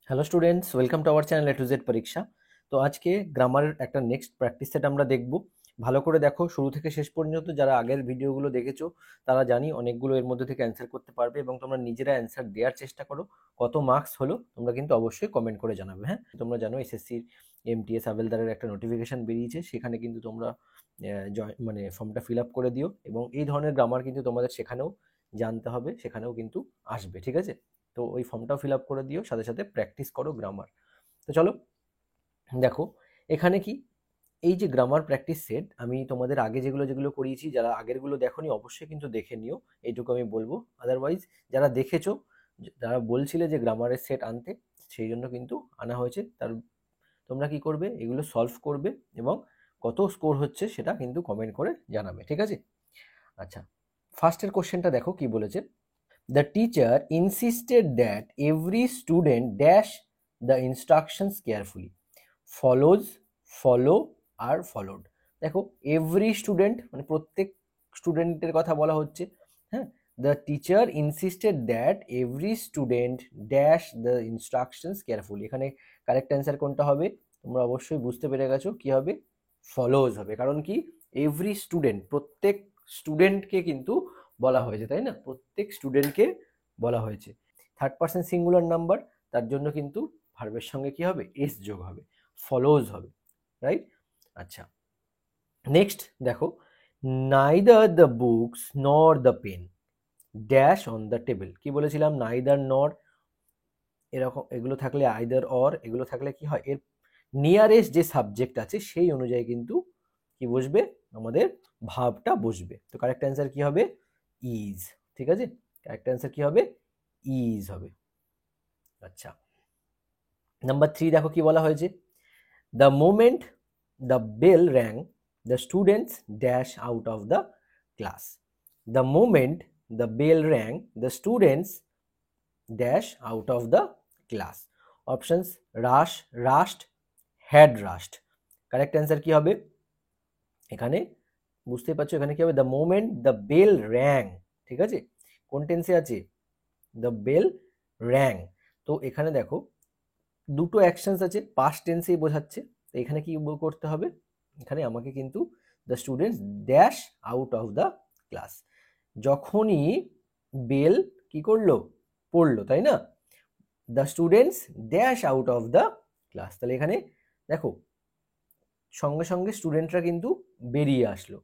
Hello students, welcome to our channel A to Z পরীক্ষা। তো আজকে গ্রামারের একটা নেক্সট প্র্যাকটিস সেট আমরা দেখব। ভালো করে দেখো শুরু থেকে শেষ পর্যন্ত। যারা আগের ভিডিওগুলো দেখেছো তারা জানি অনেকগুলো এর মধ্যে থেকে অ্যান্সার করতে পারবে এবং তোমরা নিজেরা অ্যান্সার দেওয়ার চেষ্টা করো। কত মার্কস হলো তোমরা কিন্তু অবশ্যই কমেন্ট করে জানাবে। হ্যাঁ, তোমরা জানো এসএসসির এমটিএস হাবিলদারের একটা নোটিফিকেশন বেরিয়েছে, সেখানে কিন্তু তোমরা মানে ফর্মটা ফিল আপ করে দিও এবং এই ধরনের গ্রামার কিন্তু তোমাদের সেখানেও জানতে হবে, সেখানেও কিন্তু আসবে। ঠিক আছে, তো ওই ফর্মটাও ফিল আপ করে দিও, সাথে সাথে প্র্যাকটিস করো গ্রামার। তো চলো দেখো এখানে কি, এই যে গ্রামার প্র্যাকটিস সেট আমি তোমাদের আগে যেগুলো যেগুলো করিয়েছি, যারা আগেরগুলো দেখোনি অবশ্যই কিন্তু দেখে নিও, এইটুকু আমি বলবো। আদারওয়াইজ যারা দেখেছো, যারা বলছিলে যে গ্রামারের সেট আনতে, সেই জন্য কিন্তু আনা হয়েছে। তার তোমরা কি করবে, এগুলো সলভ করবে এবং কত স্কোর হচ্ছে সেটা কিন্তু কমেন্ট করে জানাবে। ঠিক আছে, আচ্ছা ফার্স্টের কোশ্চেনটা দেখো কি বলেছে। The teacher insisted that every student dash the instructions carefully. Follows, follow R followed। দেখো এভরি স্টুডেন্ট মানে প্রত্যেক স্টুডেন্টের কথা বলা হচ্ছে। হ্যাঁ, the teacher insisted that every student dash the instructions carefully. এখানে কারেক্ট অ্যান্সার কোনটা হবে তোমরা অবশ্যই বুঝতে পেরে গেছো, কি হবে, ফলোজ হবে। কারণ কি, এভরি স্টুডেন্ট প্রত্যেক স্টুডেন্টকে কিন্তু বলা হয়েছে, তাই না, প্রত্যেক স্টুডেন্টকে বলা হয়েছে। থার্ড পার্সন সিঙ্গুলার নাম্বার, তার জন্য কিন্তু ভার্বের সঙ্গে কি হবে, এস যোগ হবে, ফলোজ হবে, রাইট। আচ্ছা নেক্সট দেখো, neither the books nor the pen dash on the table. কি বলেছিলাম, নাইদার নর এরকম এগুলো থাকলে, আইদার অর এগুলো থাকলে কি হয়, এর নিয়ারেস্ট যে সাবজেক্ট আছে সেই অনুযায়ী কিন্তু কি বসবে, আমাদের ভাবটা বসবে। তো কারেক্ট অ্যান্সার কি হবে, ইজ। ঠিক আছে, কারেক্ট অ্যান্সার কি হবে, ইজ হবে। আচ্ছা নাম্বার 3 দেখো কি বলা হয়েছে, the moment the bell rang the students dash out of the class. The moment the bell rang the students dash out of the class. Options rush, rushed, had rushed. Correct answer কি হবে, এখানে বুঝতে পারছো এখানে কি হবে, the moment the bell rang. ঠিক আছে, কোন টেন্সে আছে, দ্য বেল র্যাং। তো এখানে দেখো দুটো অ্যাকশনস আছে, পাস্ট টেন্সেই বোঝাচ্ছে। তো এখানে কি করতে হবে, এখানে আমাকে কিন্তু the students dash out of the class, যখনই বেল কি করলো, পড়লো, তাই না, the students dash out of the class. তাহলে এখানে দেখো সঙ্গে সঙ্গে স্টুডেন্টরা কিন্তু বেরিয়ে আসলো।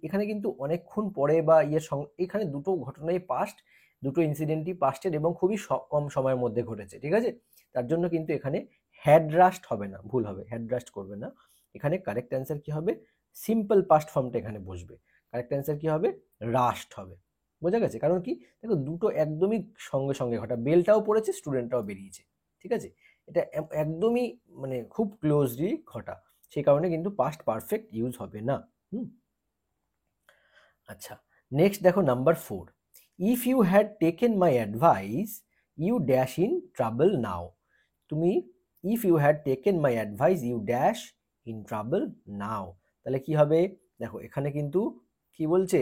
এখানে কিন্তু অনেকক্ষণ পরে বা ইয়ের সঙ্গে, এখানে দুটো ঘটনাই পাস্ট, দুটো ইনসিডেন্টই পাস্টের এবং খুবই কম সময়ের মধ্যে ঘটেছে। ঠিক আছে, তার জন্য কিন্তু এখানে হ্যাডরাস্ট হবে না, ভুল হবে, হ্যাডরাস্ট করবে না। এখানে কারেক্ট অ্যান্সার কি হবে, সিম্পল পাস্ট ফর্মটা এখানে বসবে। কারেক্ট অ্যান্সার কি হবে, রাস্ট হবে। বোঝা গেছে, কারণ কি দেখো দুটো একদমই সঙ্গে সঙ্গে ঘটা, বেলটাও পড়েছে স্টুডেন্টটাও বেরিয়েছে। ঠিক আছে, এটা একদমই মানে খুব ক্লোজলি ঘটা, সেই কারণে কিন্তু পাস্ট পারফেক্ট ইউজ হবে না। আচ্ছা নেক্সট দেখো number 4, if you had taken my advice you dash in trouble now. তুমি if you had taken my advice you dash in trouble now, তাহলে কি হবে, দেখো এখানে কিন্তু কি বলছে,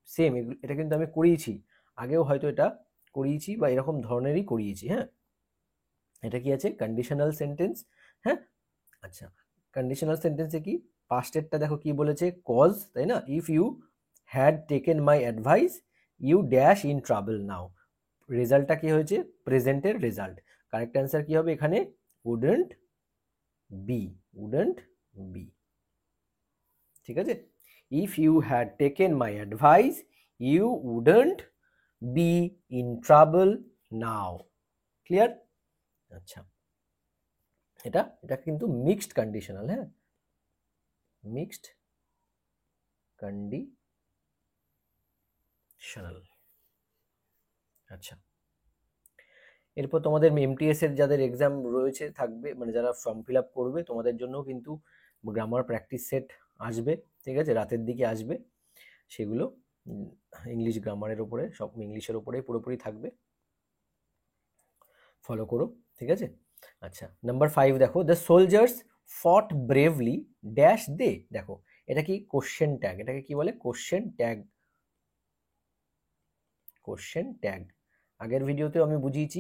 সেম এটা কিন্তু আমি করিয়েছি আগেও, হয়তো এটা করিয়েছি বা এরকম ধরনেরই করিয়েছি। হ্যাঁ, এটা কি আছে, কন্ডিশনাল সেন্টেন্স। হ্যাঁ, আচ্ছা কন্ডিশনাল সেন্টেন্সে কি, পাস্টেরটা দেখো কি বলেছে, কজ, তাই না, if you had taken my advice you dash in trouble now. রেজাল্টটা কি হয়েছে, প্রেজেন্টের রেজাল্ট। কারেক্ট অ্যান্সার কি হবে এখানে, উডন্ট বি, উডন্ট বি। ঠিক আছে, if you had taken my advice you wouldn't be in trouble now. Clear. আচ্ছা এটা এটা কিন্তু মিক্সড কন্ডিশনাল। হ্যাঁ, মিক্সড কন্ডিশনাল। আচ্ছা এরপর তোমাদের এমটিএস এর যাদের এক্সাম রয়েছে থাকবে, মানে যারা ফর্ম ফিল আপ করবে, তোমাদের জন্য কিন্তু গ্রামার প্র্যাকটিস সেট আসবে। ঠিক আছে, রাতের দিকে আসবে, সেগুলো ইংলিশ গ্রামারের ওপরে, সব ইংলিশের ওপরে পুরোপুরি থাকবে, ফলো করো। ঠিক আছে, আচ্ছা নাম্বার 5 দেখো, the soldiers fought bravely dash they. দেখো এটা কি, কোশ্চেন ট্যাগ, এটাকে কি বলে, কোশ্চেন ট্যাগ। কোশ্চেন ট্যাগ আগের ভিডিওতেও আমি বুঝিয়েছি,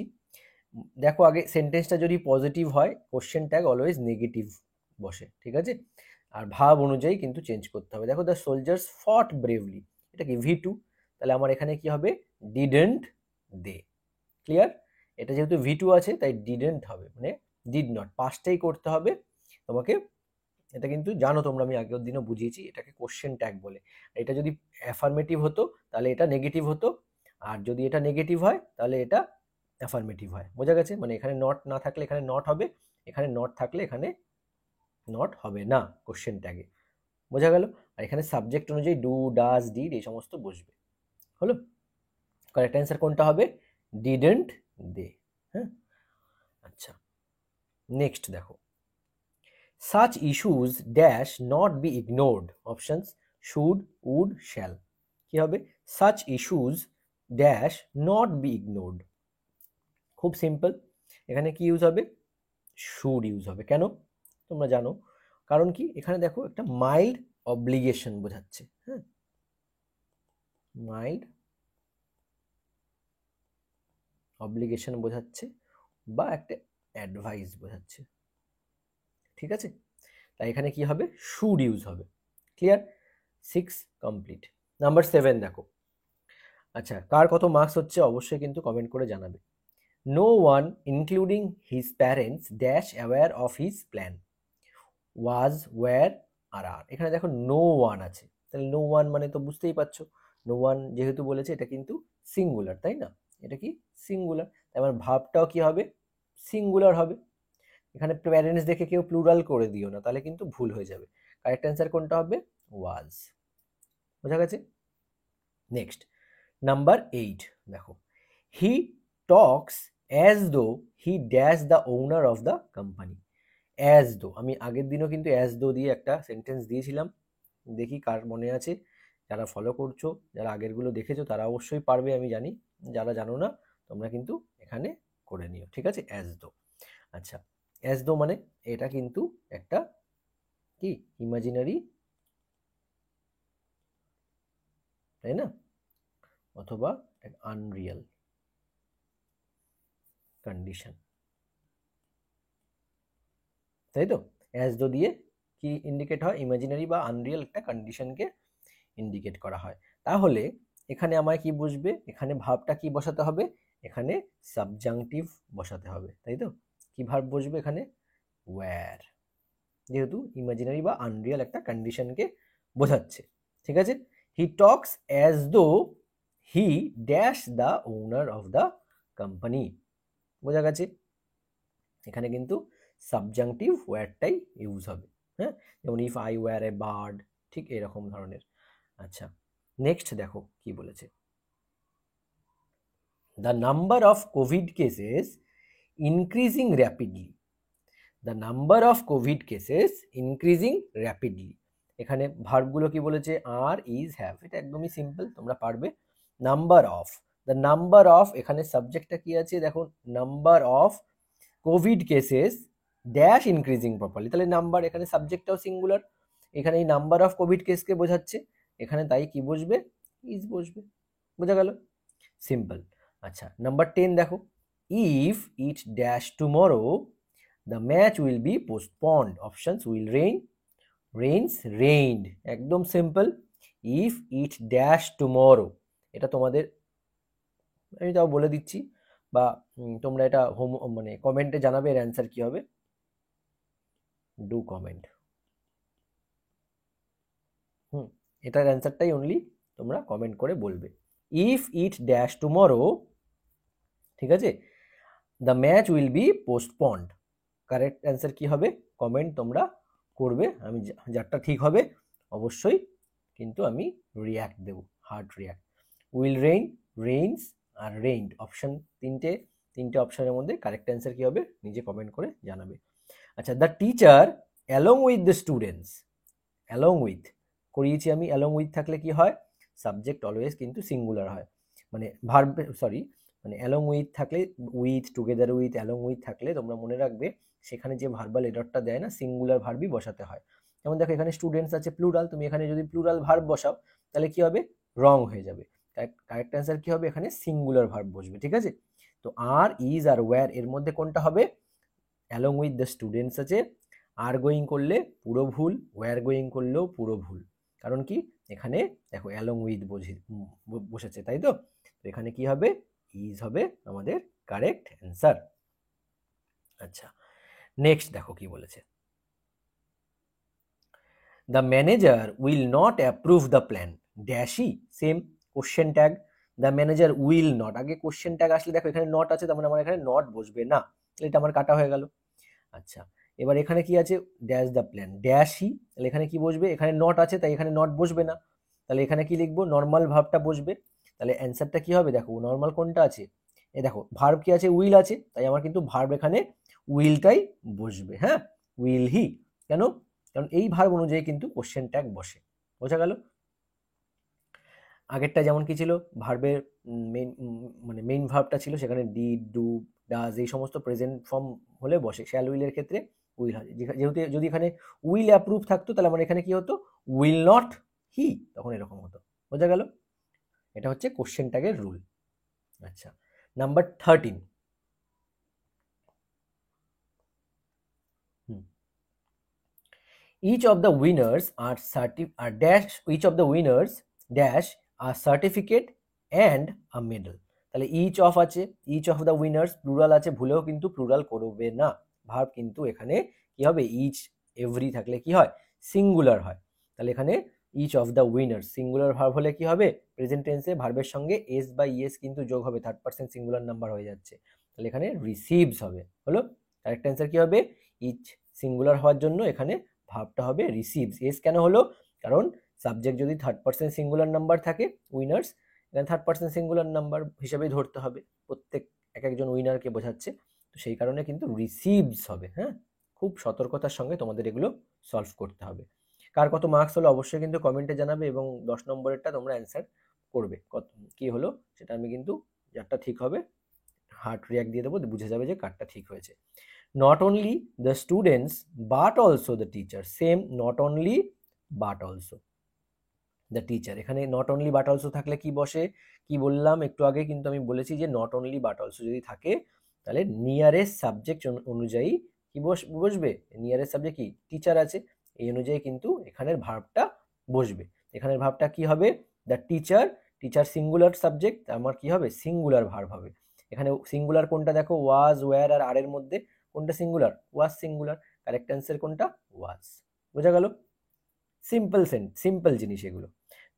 দেখো আগে সেন্টেন্সটা যদি পজিটিভ হয় কোশ্চেন ট্যাগ অলওয়েজ নেগেটিভ বসে, ঠিক আছে? আর ভাব অনুযায়ী কিন্তু চেঞ্জ করতে হবে। দেখো দ্য সোলজার্স ফট ব্রেভলি, এটা কি V2, তাহলে আমার এখানে কি হবে ডিডন্ট দে। ক্লিয়ার? এটা যেহেতু V2 আছে তাই ডিডন্ট হবে, মানে ডিড নট, পাস্টেই করতে হবে তোমাকে। এটা কিন্তু জানো তোমরা, আমি আগের দিনও বুঝিয়েছি, এটাকে কোশ্চেন ট্যাগ বলে। এটা যদি অ্যাফার্মেটিভ হতো তাহলে এটা নেগেটিভ হতো, আর যদি এটা নেগেটিভ হয় তাহলে এটা অ্যাফার্মেটিভ হয়। বোঝা গেছে? মানে এখানে নট না থাকলে এখানে নট হবে, এখানে নট থাকলে এখানে নট হবে না কোশ্চেন ট্যাগে। বোঝা গেল? আর এখানে সাবজেক্ট অনুযায়ী ডু, ডাজ, ডিড এই সমস্ত বসবে। হলো? কারেক্ট অ্যান্সার কোনটা হবে? ডিডন্ট দে। হ্যাঁ, আচ্ছা, নেক্সট দেখো, such issues dash not be ignored, options should, would, shall। কি হবে? such issues dash not be ignored, খুব সিম্পল। এখানে কি ইউজ হবে? শুড ইউজ হবে। কেন? তোমরা জানো, কারণ কি এখানে দেখো একটা মাইল্ড অব্লিগেশন বোঝাচ্ছে। হ্যাঁ, মাইল্ড অব্লিগেশন বোঝাচ্ছে বা একটা অ্যাডভাইস বোঝাচ্ছে, ঠিক আছে? তাই এখানে কি হবে? শুড ইউজ হবে। ক্লিয়ার? 6 কমপ্লিট। নাম্বার 7 দেখো। আচ্ছা, কার কত মার্কস হচ্ছে অবশ্যই কিন্তু কমেন্ট করে জানাবে। No one including his parents dash aware of his plan, was, were, are are. এখানে দেখো নো ওয়ান আছে, তাহলে নো ওয়ান মানে তো বুঝতেই পারছো, নো ওয়ান যেহেতু বলেছে এটা কিন্তু সিঙ্গুলার, তাই না? এটা কি সিঙ্গুলার, তাই আমার ভাবটাও কি হবে? সিঙ্গুলার হবে। এখানে প্যারেন্টস দেখে কেউ প্লুরাল করে দিও না, তাহলে কিন্তু ভুল হয়ে যাবে। কারেক্ট অ্যান্সার কোনটা হবে? ওয়াজ। বোঝা গেছে? নেক্সট, নাম্বার 8 দেখো, হি talks as though he dash the owner of the company. As though, আমি আগের দিনও কিন্তু অ্যাজ দো দিয়ে একটা সেন্টেন্স দিয়েছিলাম, দেখি কার মনে আছে। যারা ফলো করছো, যারা আগেরগুলো দেখেছো তারা অবশ্যই পারবে, আমি জানি। যারা জানো না তোমরা কিন্তু এখানে করে নিও, ঠিক আছে? As though. আচ্ছা, অ্যাজ দো মানে এটা কিন্তু একটা কি ইমাজিনারি, তাই না? অথবা আনরিয়াল কন্ডিশন, তাই তো? অ্যাজ দো দিয়ে কি ইন্ডিকেট হয়? ইমাজিনারি বা আনরিয়াল একটা কন্ডিশনকে ইন্ডিকেট করা হয়। তাহলে এখানে আমায় কি বুঝবে? এখানে ভার্বটা কি বসাতে হবে? এখানে সাবজাংটিভ বসাতে হবে, তাই তো? কি ভার্ব বসবে এখানে? ওয়্যার, যেহেতু ইমাজিনারি বা আনরিয়াল একটা কন্ডিশনকে বোঝাচ্ছে, ঠিক আছে? হি talks as though he dash the owner of the company. বোঝা গেছে? এখানে কিন্তু সাবজাংটিভ ওয়্যারটাই ইউজ হবে। হ্যাঁ, যেমন if I were a bird, ঠিক এরকম ধরনের। আচ্ছা, নেক্সট দেখো কি বলেছে। The number of COVID cases increasing rapidly, the number of COVID cases increasing rapidly. এখানে ভার্বগুলো কি বলেছে? Are, is, have. এটা একদমই সিম্পল, তোমরা পারবে। Number of, the number of, এখানে সাবজেক্টটা কি আছে দেখো, number of COVID cases dash increasing properly, তাহলে নাম্বার, এখানে সাবজেক্টটাও সিঙ্গুলার, এখানে এই নাম্বার অফ কোভিড কেসকে বোঝাচ্ছে, এখানে তাই কি বসবে? ইজ বসবে। বোঝা গেল? সিম্পল। আচ্ছা, নাম্বার 10 দেখো, if it dash tomorrow the match will be postponed, options will rain, rains, rained. একদম simple. If it dash tomorrow, এটা তোমাদের আমি তাও বলে দিচ্ছি, বা তোমরা এটা হোম মানে কমেন্টে জানাবে এর অ্যান্সার কি হবে। Do comment. এটার অ্যান্সারটাই অনলি তোমরা কমেন্ট করে বলবে। ইফ ইট ড্যাশ টুমরো, ঠিক আছে, the match will be postponed. Correct answer কি হবে? কমেন্ট তোমরা করবে, আমি যারটা ঠিক হবে অবশ্যই কিন্তু আমি রিয়্যাক্ট দেবো, heart react. Will rain, rains, আর রেইনড, অপশন তিনটে অপশনের মধ্যে কারেক্ট অ্যান্সার কি হবে নিজে কমেন্ট করে জানাবে। আচ্ছা, the teacher along with the students, along with করিয়েছি আমি, অ্যালং উইথ থাকলে কি হয়? সাবজেক্ট অলওয়েজ কিন্তু সিঙ্গুলার হয়, মানে ভার্ব, সরি, মানে অ্যালং উইথ থাকলে, with, together with, along with থাকলে তোমরা মনে রাখবে সেখানে যে ভার্বাল এডরটা দেয় না, সিঙ্গুলার ভার্বই বসাতে হয়। যেমন দেখো এখানে স্টুডেন্টস আছে প্লুরাল, তুমি এখানে যদি প্লুরাল ভার্ব বসাও তাহলে কি হবে? রং হয়ে যাবে। কারেক্ট অ্যান্সার কি হবে? এখানে সিঙ্গুলার ভার্ব বসবে, ঠিক আছে? তো তো আর, ইজ আর ওয়্যার এর মধ্যে কোনটা হবে? অ্যালং উইথ দ্য স্টুডেন্টস আছে, আর গোয়িং করলে পুরো ভুল, ওয়্যার গোয়িং করলেও পুরো ভুল। কারণ কি, এখানে দেখো অ্যালং উইথ বসেছে, তাই তো? তো এখানে কি হবে? ইজ হবে আমাদের কারেক্ট অ্যান্সার। আচ্ছা, নেক্সট দেখো কি বলেছে। The manager will not approve the plan ড্যাশই, same question tag. The manager will not, আগে কোশ্চেন ট্যাগ আসলে দেখো এখানে নট আছে, তার মানে আমার এখানে নট বসবে না, এটা আমার কাটা হয়ে গেল। আচ্ছা, এবার এখানে কি আছে? ড্যাশ দ্য প্ল্যান ড্যাশই, তাহলে এখানে কি বসবে? এখানে নট আছে তাই এখানে নট বসবে না, তাহলে এখানে কি লিখবো? নর্মাল ভার্বটা বসবে। তাহলে অ্যান্সারটা কি হবে? দেখো নর্মাল কোনটা আছে, এ দেখো ভার্ব কি আছে? উইল আছে, তাই আমার কিন্তু ভার্ব এখানে উইলটাই বসবে। হ্যাঁ, উইল হি, কেন? কারণ এই ভার্ব অনুযায়ী কিন্তু কোশ্চেন ট্যাগ বসে। বোঝা গেল? আগেরটা যেমন কি ছিল, ভার্বের মেইন মানে মেইন ভার্বটা ছিল, সেখানে ডিড, ডু, ডাজ এই সমস্ত প্রেজেন্ট ফর্ম হলে বসে। শ্যাল উইলের ক্ষেত্রে উইল হয়, যেহেতু যদি এখানে উইল অ্যাপ্রুভ থাকতো তাহলে আমার এখানে কি হতো? উইল নট হি, তখন এরকম হতো। বোঝা গেল? এটা হচ্ছে কোশ্চেন ট্যাগের রুল। আচ্ছা, number 13। Each of the winners are dash, each of the winners dash a certificate and a medal। তাহলে ইচ অফ আছে, each of the winners plural আছে, ভুলেও কিন্তু প্লুরাল করবে না। ভার্ব কিন্তু এখানে কি হবে? ইচ, এভরি থাকলে কি হয়? সিঙ্গুলার হয়। তাহলে এখানে each of the winners singular verb হলে কি হবে? প্রেজেন্ট টেন্সে ভার্বের সঙ্গে এস বা ইএস কিন্তু যোগ হবে, থার্ড পারসন সিঙ্গুলার নাম্বার হয়ে যাচ্ছে, তাহলে এখানে রিসিভস হবে। হলো? কারেক্ট অ্যান্সার কি হবে? ইচ সিঙ্গুলার হওয়ার জন্য এখানে ভার্বটা হবে রিসিভস। এস কেন হলো? কারণ সাবজেক্ট যদি থার্ড পারসন সিঙ্গুলার নাম্বার থাকে, উইনার্স এখানে থার্ড পারসন সিঙ্গুলার নাম্বার হিসেবেই ধরতে হবে, প্রত্যেক এক একজন উইনারকে বোঝাচ্ছে, তো সেই কারণে কিন্তু রিসিভস হবে। হ্যাঁ, খুব সতর্কতার সঙ্গে তোমাদের এগুলো সলভ করতে হবে। কার কত মার্কস হলো অবশ্যই কিন্তু কমেন্টে জানাবে, এবং 10 নম্বরেরটা তোমরা অ্যান্সার করবে। কত কি হলো সেটা আমি কিন্তু, যারটা ঠিক হবে হার্ট রিয়াক্ট দিয়ে দেবো, বুঝে যাবে যে কারটা ঠিক হয়েছে। Not only the students but also the teacher, same not only but also the teacher। এখানে not only but also থাকলে কি বসে? কি বললাম একটু আগে কিন্তু আমি বলেছি যে not only but also যদি থাকে তাহলে নিয়ারেস্ট সাবজেক্ট অনুযায়ী কি বসবে? নিয়ারেস্ট সাবজেক্ট কি? টিচার আছে, এই অনুযায়ী কিন্তু এখানের ভার্বটা বসবে। এখানের ভার্বটা কি হবে? The teacher, teacher singular subject, আমার কি হবে? সিঙ্গুলার ভার্ব হবে। এখানে সিঙ্গুলার কোনটা দেখো? ওয়াজ, ওয়্যার আর এর মধ্যে কোনটা সিঙ্গুলার? ওয়াজ সিঙ্গুলার। কারেক্ট অ্যান্সার কোনটা? ওয়াজ। বোঝা গেল? সিম্পল জিনিস এগুলো।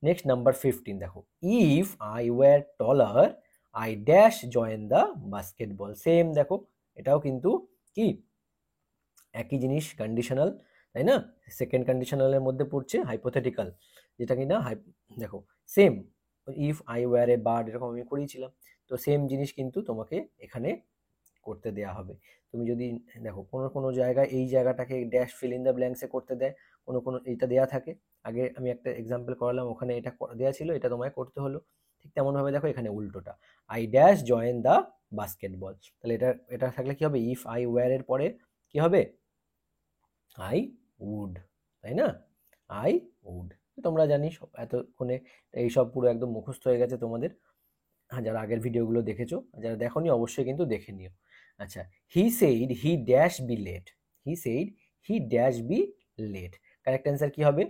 নেক্সট নাম্বার 15 দেখো, if I were taller I dash join the basketball. Same দেখো, এটাও কিন্তু কি একই জিনিস, কন্ডিশনাল, তাই না? সেকেন্ড কন্ডিশনালের মধ্যে পড়ছে হাইপোথেটিক্যাল, যেটা কিনা দেখো same, if I were a bird এরকম আমি করিয়েছিলাম, তো সেম জিনিস কিন্তু তোমাকে এখানে করতে দেয়া হবে। তুমি যদি দেখো কোনো জায়গায় এই জায়গাটাকে ড্যাশ ফিল ইন দ্য ব্ল্যাঙ্কসে করতে দেয়, কোনো এইটা দেয়া থাকে, আগে আমি একটা এক্সাম্পল করালাম, ওখানে এটা দেয়া ছিল, এটা তোমায় করতে হলো। ঠিক তেমনভাবে দেখো এখানে উল্টোটা, I dash join the basketball, তাহলে এটা থাকলে কি হবে? ইফ আই ওয়্যার এর পরে কি হবে? আই উড, তাই না? I would. তোমরা জানি এতক্ষণে এইসব পুরো একদম মুখস্থ হয়ে গেছে তোমাদের, যারা আগের ভিডিওগুলো দেখেছো, যারা দেখোনি অবশ্যই কিন্তু দেখে নিও। আচ্ছা, he said he dash be late, he said he dash be late, correct answer কি হবে?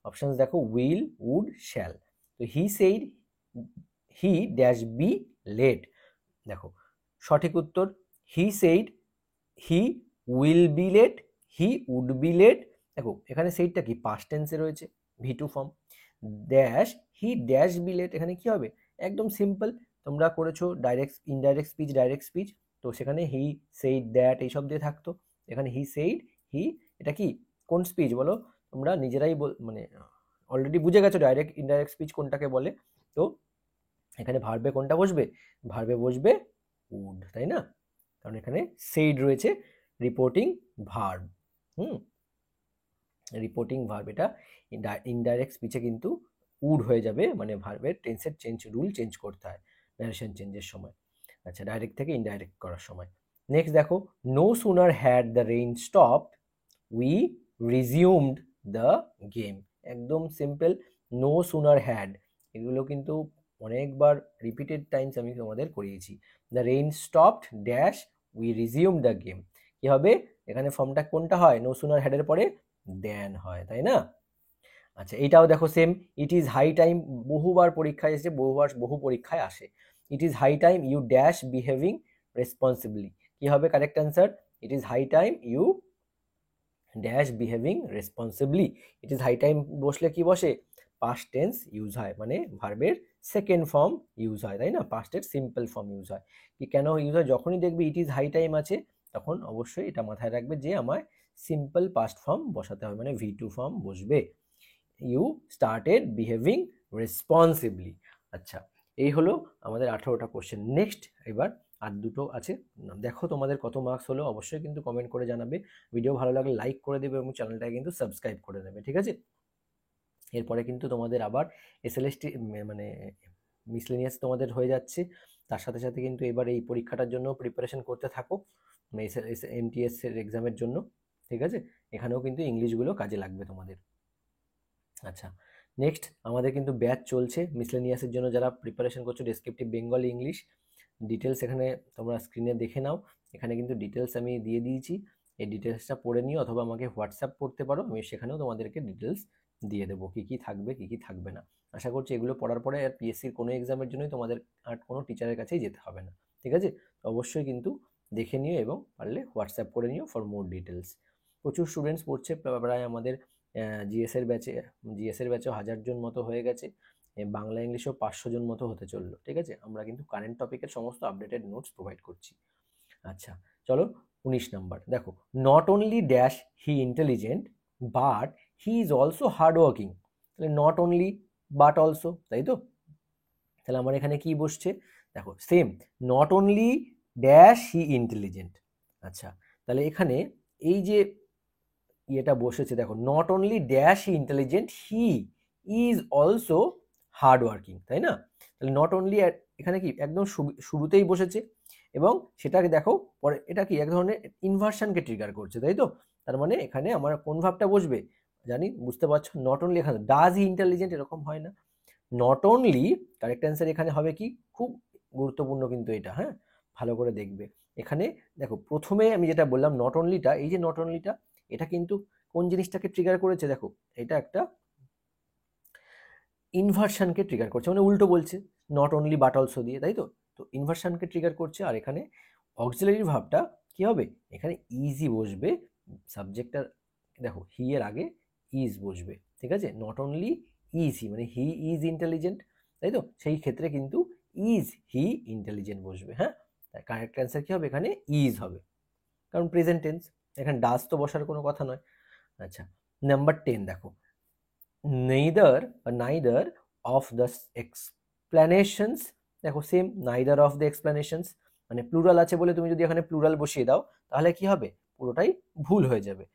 অপশনস দেখো, উইল, উড, শ্যাল। তো he said he dash be late, দেখো সঠিক উত্তর he said he will be late, he would be late. দেখো এখানে সেইডটা কি? পাস্ট টেন্সে রয়েছে, V2 form. Dash he dash be late, এখানে কি হবে? একদম সিম্পল, তোমরা করেছো direct indirect speech, direct speech, তো সেখানে হি সেইড দ্যাট এইসব দিয়ে থাকতো, এখানে হি সেইড হি, এটা কি কোন স্পিচ বলো? তোমরা নিজেরাই মানে অলরেডি বুঝে গেছো ডাইরেক্ট ইনডাইরেক্ট স্পিচ কোনটাকে বলে। তো এখানে ভার্বে কোনটা বসবে? ভার্বে বসবে উড, তাই না? কারণ এখানে সেইড রয়েছে, রিপোর্টিং ভার্ব। রিপোর্টিং ভার্ব, এটা ইনডাইরেক্ট স্পিচে কিন্তু উড হয়ে যাবে, মানে ভার্বের টেন্সের রুল চেঞ্জ করতে হয় নারেশন চেঞ্জের সময়। আচ্ছা, ডাইরেক্ট থেকে ইনডাইরেক্ট করার সময়। নেক্সট দেখো, no sooner had the rain stopped we resumed the game. একদম সিম্পল, নো সুনার হ্যাড, এগুলো কিন্তু অনেকবার রিপিটেড টাইমস আমি তোমাদের করিয়েছি। The rain stopped dash we resume the game. কি হবে এখানে ফর্মটা কোনটা হয়, নো সুনার হ্যাডের পরে দেন হয়, তাই না? আচ্ছা এটাও দেখো same, it is high time, বহুবার পরীক্ষায় এসে বহু পরীক্ষায় আসে। It is high time you dash behaving responsibly. কি হবে correct answer? It is high time you dash behaving responsibly. It is high time বসলে কি বসে, পাস্ট টেন্স ইউজ হয়, মানে ভার্বের সেকেন্ড ফর্ম ইউজ হয়, তাই না? পাস্টের সিম্পল ফর্ম ইউজ হয়। কি কেন ইউজ হয়? যখনই দেখবে ইট ইজ হাই টাইম আছে তখন অবশ্যই এটা মাথায় রাখবে যে আমায় সিম্পল পাস্ট ফর্ম বসাতে হবে, মানে V2 ফর্ম বসবে। You started behaving responsibly. আচ্ছা এই হলো আমাদের 18টা কোশ্চেন। নেক্সট এবার আর দুটো আছে, দেখো তোমাদের কত মার্কস হলো অবশ্যই কিন্তু কমেন্ট করে জানাবে। ভিডিও ভালো লাগলে লাইক করে দেবে এবং চ্যানেলটাকে কিন্তু সাবস্ক্রাইব করে নেবে, ঠিক আছে? এরপরে কিন্তু তোমাদের আবার এসএলএসটি মানে মিসলেনিয়াস তোমাদের হয়ে যাচ্ছে, তার সাথে সাথে কিন্তু এবার এই পরীক্ষাটার জন্য প্রিপারেশন করতে থাকো, MTS এর এক্সামের জন্য, ঠিক আছে? এখানেও কিন্তু ইংলিশগুলো কাজে লাগবে তোমাদের। আচ্ছা নেক্সট আমাদের কিন্তু ব্যাচ চলছে মিসলেনিয়াসের জন্য, যারা প্রিপারেশন করছো ডেসক্রিপটিভ বেঙ্গলি ইংলিশ, ডিটেলস এখানে তোমরা স্ক্রিনে দেখে নাও। এখানে কিন্তু ডিটেলস আমি দিয়ে দিয়েছি, এই ডিটেলসটা পড়ে নিও অথবা আমাকে হোয়াটসঅ্যাপ করতে পারো, আমি সেখানেও তোমাদেরকে ডিটেলস দিয়ে দেবো কী কী থাকবে কী কী থাকবে না। আশা করছি এগুলো পড়ার পরে আর পিএসসির কোনো এক্সামের জন্যই তোমাদের আর কোনো টিচারের কাছেই যেতে হবে না, ঠিক আছে? অবশ্যই কিন্তু দেখে নিও এবং পারলে হোয়াটসঅ্যাপ করে নিও ফর মোর ডিটেলস। প্রচুর স্টুডেন্টস পড়ছে, প্রায় আমাদের জিএসের ব্যাচেও 1000 জন মতো হয়ে গেছে, বাংলা ইংলিশেও 500 জন মতো হতে চললো, ঠিক আছে? আমরা কিন্তু কারেন্ট টপিকের সমস্ত আপডেটেড নোটস প্রোভাইড করছি। আচ্ছা চলো 19 নাম্বার দেখো, not only dash he intelligent but he is also hard working. তাহলে নট অনলি বাট অলসো, তাই তো? তাহলে আমার এখানে কি বসছে দেখো, same, not only dash he intelligent. আচ্ছা তাহলে এখানে এই যে ইয়েটা বসেছে দেখো, not only dash he intelligent he is also hard working, তাই না? তাহলে নট অনলি এখানে কি একদম শুরুতেই বসেছে এবং সেটাকে দেখো পরে এটা কি এক ধরনের ইনভার্সনকে ট্রিগার করছে, তাই তো? তার মানে এখানে আমার কোন ভাবটা বসবে জানি, বুঝতে পারছো? নট অনলি এখানে ডাজ হি ইন্টেলিজেন্ট এরকম হয় না, নট অনলি কারেক্ট অ্যান্সার এখানে হবে কি, খুব গুরুত্বপূর্ণ কিন্তু এটা, হ্যাঁ ভালো করে দেখবে। এখানে দেখো প্রথমে আমি যেটা বললাম নট অনলিটা, এই যে নট অনলিটা এটা কিন্তু কোন জিনিসটাকে ট্রিগার করেছে দেখো, এটা একটা ইনভার্সনকে ট্রিগার করছে, মানে উল্টো বলছে নট অনলি বাট অলসো দিয়ে, তাই তো? তো ইনভার্সনকে ট্রিগার করছে। আর এখানে অক্সিলারি ভার্বটা কি হবে, এখানে ইজি বসবে, সাবজেক্টটা দেখো হি এর আগে ইজ বসবে, ঠিক আছে? নট অনলি ইজ হি, মানে হি ইজ ইন্টেলিজেন্ট, তাই তো? সেই ক্ষেত্রে কিন্তু ইজ হি ইন্টেলিজেন্ট বসবে, হ্যাঁ? তাই কারেক্ট অ্যান্সার কি হবে এখানে, ইজ হবে, কারণ প্রেজেন্ট টেন্স, এখানে ডাজ তো বসার কোনো কথা নয়। আচ্ছা নাম্বার 10 দেখো, neither of the explanations, দেখো same, neither of the explanations, মানে প্লুরাল আছে বলে তুমি যদি এখানে প্লুরাল বসিয়ে দাও তাহলে কি হবে, পুরোটাই ভুল হয়ে যাবে।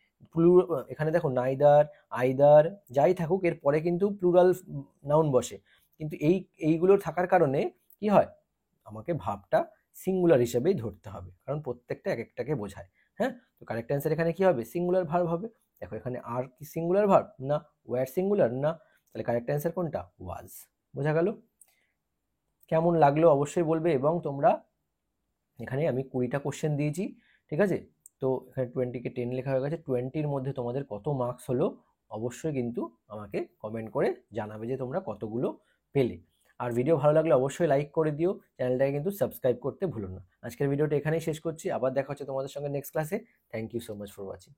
এখানে দেখো নাইদার আইদার যাই থাকুক এর পরে কিন্তু প্লুরাল নাউন বসে, কিন্তু এইগুলোর থাকার কারণে কি হয়, আমাকে ভাবটা সিঙ্গুলার হিসেবেই ধরতে হবে, কারণ প্রত্যেকটা এক একটাকে বোঝায়, হ্যাঁ? তো কারেক্ট অ্যান্সার এখানে কি হবে, সিঙ্গুলার ভার্ব হবে। দেখো এখানে আর কি সিঙ্গুলার ভার্ব না, ওয়ার সিঙ্গুলার না, তাহলে কারেক্ট অ্যান্সার কোনটা, ওয়াজ। বোঝা গেল? কেমন লাগলো অবশ্যই বলবে, এবং তোমরা এখানে আমি 20টা কোশ্চেন দিয়েছি, ঠিক আছে? তো এখানে 20কে 10 লেখা হয়ে গেছে, 20-র মধ্যে তোমাদের কত মার্কস হলো অবশ্যই কিন্তু আমাকে কমেন্ট করে জানাবে যে তোমরা কতগুলো পেলে। আর ভিডিও ভালো লাগলে অবশ্যই লাইক করে দিও, চ্যানেলটাকে কিন্তু সাবস্ক্রাইব করতে ভুলো না। আজকের ভিডিওটা এখানেই শেষ করছি, আবার দেখা হচ্ছে তোমাদের সঙ্গে নেক্সট ক্লাসে। Thank you so much for watching.